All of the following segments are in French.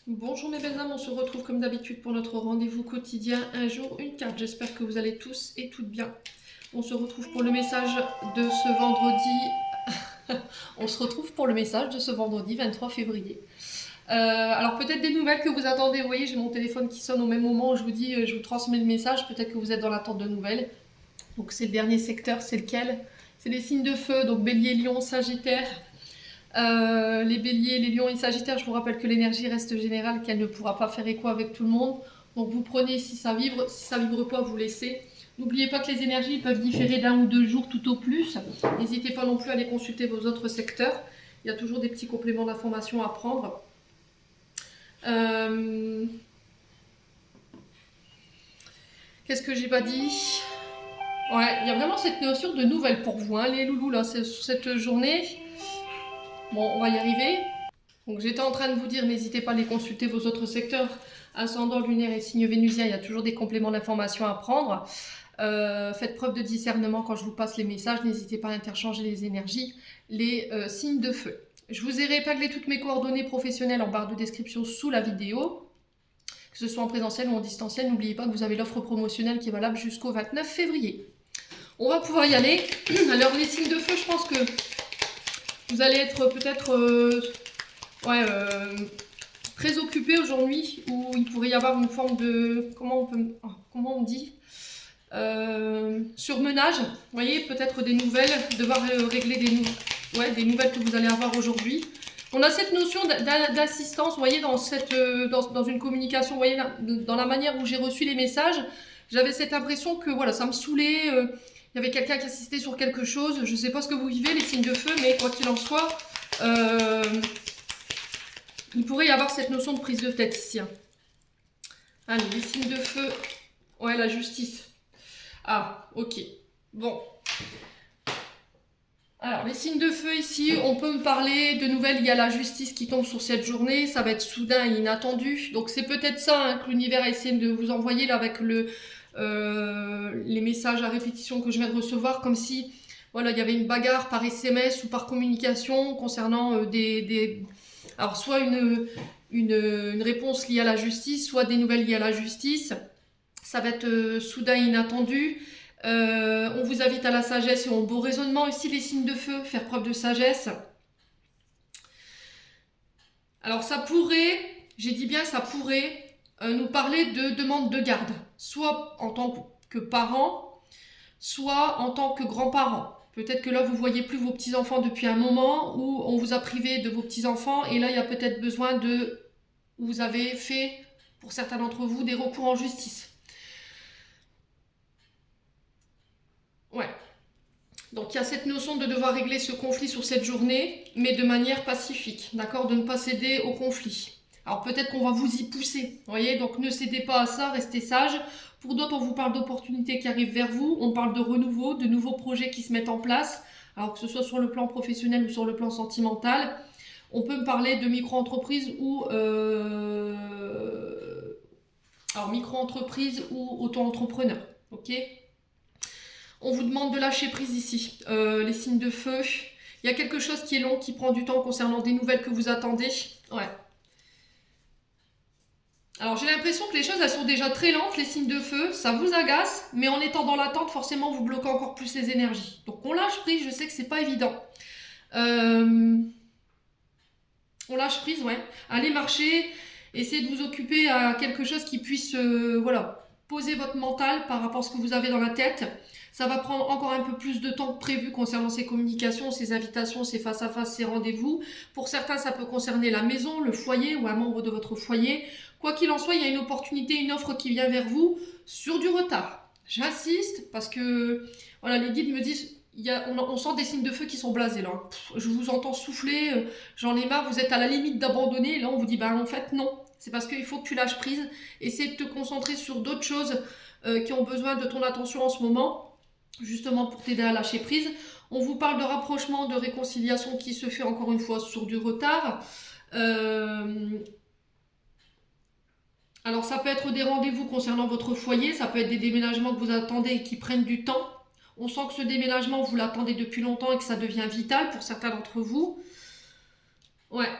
Bonjour mes belles âmes, on se retrouve comme d'habitude pour notre rendez-vous quotidien, un jour, une carte. J'espère que vous allez tous et toutes bien. On se retrouve pour le message de ce vendredi. On se retrouve pour le message de ce vendredi 23 février. Alors peut-être des nouvelles que vous attendez. Vous voyez, j'ai mon téléphone qui sonne au même moment où je vous dis, je vous transmets le message. Peut-être que vous êtes dans l'attente de nouvelles. Donc c'est le dernier secteur, c'est lequel? C'est les signes de feu, donc Bélier, Lion, Sagittaire. Les béliers, les lions et sagittaires, je vous rappelle que l'énergie reste générale, qu'elle ne pourra pas faire écho avec tout le monde. Donc vous prenez si ça vibre pas, vous laissez. N'oubliez pas que les énergies peuvent différer d'un ou deux jours tout au plus. N'hésitez pas non plus à aller consulter vos autres secteurs. Il y a toujours des petits compléments d'information à prendre. Qu'est-ce que j'ai pas dit? Ouais, il y a vraiment cette notion de nouvelles pour vous, hein, les loulous, là, sur cette journée. Bon, on va y arriver. Donc j'étais en train de vous dire, n'hésitez pas à aller consulter vos autres secteurs, ascendant, lunaire et signe vénusien, il y a toujours des compléments d'information à prendre. Faites preuve de discernement quand je vous passe les messages, n'hésitez pas à interchanger les énergies, les signes de feu. Je vous ai réépaglé toutes mes coordonnées professionnelles en barre de description sous la vidéo, que ce soit en présentiel ou en distanciel. N'oubliez pas que vous avez l'offre promotionnelle qui est valable jusqu'au 29 février. On va pouvoir y aller. Alors les signes de feu, je pense que vous allez être peut-être très occupé aujourd'hui, où il pourrait y avoir une forme de, comment on dit, surmenage. Vous voyez, peut-être des nouvelles, devoir régler des nouvelles que vous allez avoir aujourd'hui. On a cette notion d'assistance, vous voyez, dans une communication, vous voyez, dans la manière où j'ai reçu les messages, j'avais cette impression que voilà, ça me saoulait, il y avait quelqu'un qui assistait sur quelque chose. Je ne sais pas ce que vous vivez, les signes de feu, mais quoi qu'il en soit, il pourrait y avoir cette notion de prise de tête ici. Hein. Allez, les signes de feu. Ouais, la justice. Ah, ok. Bon. Alors, les signes de feu ici, on peut me parler de nouvelles. Il y a la justice qui tombe sur cette journée. Ça va être soudain et inattendu. Donc, c'est peut-être ça hein, que l'univers a essayé de vous envoyer là avec les messages à répétition que je viens de recevoir. Comme si voilà, il y avait une bagarre par SMS ou par communication concernant alors, soit une réponse liée à la justice, soit des nouvelles liées à la justice. Ça va être soudain et inattendu. On vous invite à la sagesse et au beau raisonnement aussi, les signes de feu, faire preuve de sagesse. Alors ça pourrait, j'ai dit bien ça pourrait, nous parler de demande de garde, soit en tant que parent, soit en tant que grand-parent. Peut-être que là, vous ne voyez plus vos petits-enfants depuis un moment, ou on vous a privé de vos petits-enfants, et là, il y a peut-être besoin de... Vous avez fait, pour certains d'entre vous, des recours en justice. Ouais. Donc il y a cette notion de devoir régler ce conflit sur cette journée, mais de manière pacifique, d'accord? De ne pas céder au conflit. Alors peut-être qu'on va vous y pousser, vous voyez? Donc ne cédez pas à ça, restez sage. Pour d'autres, on vous parle d'opportunités qui arrivent vers vous, on parle de renouveau, de nouveaux projets qui se mettent en place, alors que ce soit sur le plan professionnel ou sur le plan sentimental. On peut me parler de micro-entreprise ou micro-entreprise ou auto-entrepreneur, ok? On vous demande de lâcher prise ici. Les signes de feu. Il y a quelque chose qui est long, qui prend du temps concernant des nouvelles que vous attendez. Ouais. Alors j'ai l'impression que les choses elles sont déjà très lentes, les signes de feu, ça vous agace, mais en étant dans l'attente, forcément vous bloquez encore plus les énergies. Donc on lâche prise, je sais que c'est pas évident. On lâche prise, ouais. Allez marcher, essayez de vous occuper à quelque chose qui puisse poser votre mental par rapport à ce que vous avez dans la tête. Ça va prendre encore un peu plus de temps que prévu concernant ces communications, ces invitations, ces face-à-face, ces rendez-vous. Pour certains, ça peut concerner la maison, le foyer ou un membre de votre foyer. Quoi qu'il en soit, il y a une opportunité, une offre qui vient vers vous sur du retard. J'insiste parce que voilà, les guides me disent, on sent des signes de feu qui sont blasés là. Je vous entends souffler, j'en ai marre, vous êtes à la limite d'abandonner. Et là, on vous dit, en fait, non. C'est parce qu'il faut que tu lâches prise. Essaie de te concentrer sur d'autres choses qui ont besoin de ton attention en ce moment, justement pour t'aider à lâcher prise. On vous parle de rapprochement, de réconciliation qui se fait encore une fois sur du retard. Alors ça peut être des rendez-vous concernant votre foyer, ça peut être des déménagements que vous attendez et qui prennent du temps. On sent que ce déménagement, vous l'attendez depuis longtemps et que ça devient vital pour certains d'entre vous. Ouais.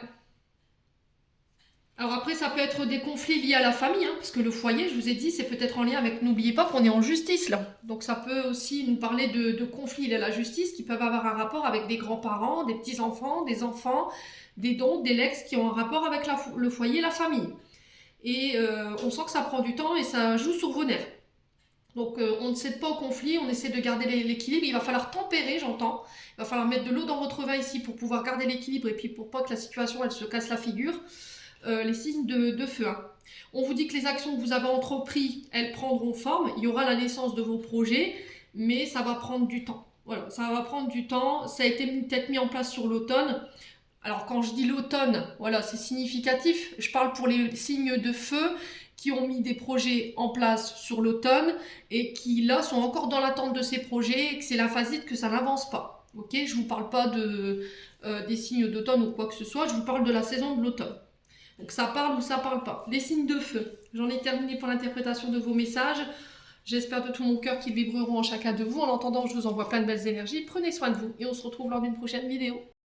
Alors Après, ça peut être des conflits liés à la famille, hein, parce que le foyer, je vous ai dit, c'est peut-être en lien avec... N'oubliez pas qu'on est en justice, là. Donc ça peut aussi nous parler de conflits liés à la justice qui peuvent avoir un rapport avec des grands-parents, des petits-enfants, des dons, des legs qui ont un rapport avec le foyer, la famille. Et on sent que ça prend du temps et ça joue sur vos nerfs. Donc on ne cède pas au conflit, on essaie de garder l'équilibre. Il va falloir tempérer, j'entends. Il va falloir mettre de l'eau dans votre vin ici pour pouvoir garder l'équilibre et puis pour pas que la situation elle se casse la figure. Les signes de feu, hein. On vous dit que les actions que vous avez entreprises, elles prendront forme. Il y aura la naissance de vos projets, mais ça va prendre du temps. Voilà, ça va prendre du temps. Ça a été peut-être mis en place sur l'automne. Alors quand je dis l'automne, voilà, c'est significatif. Je parle pour les signes de feu qui ont mis des projets en place sur l'automne et qui là sont encore dans l'attente de ces projets et que c'est la phasite que ça n'avance pas. Ok, je vous parle pas des signes d'automne ou quoi que ce soit, je vous parle de la saison de l'automne. Donc ça parle ou ça parle pas. Les signes de feu. J'en ai terminé pour l'interprétation de vos messages. J'espère de tout mon cœur qu'ils vibreront en chacun de vous. En attendant, je vous envoie plein de belles énergies. Prenez soin de vous et on se retrouve lors d'une prochaine vidéo.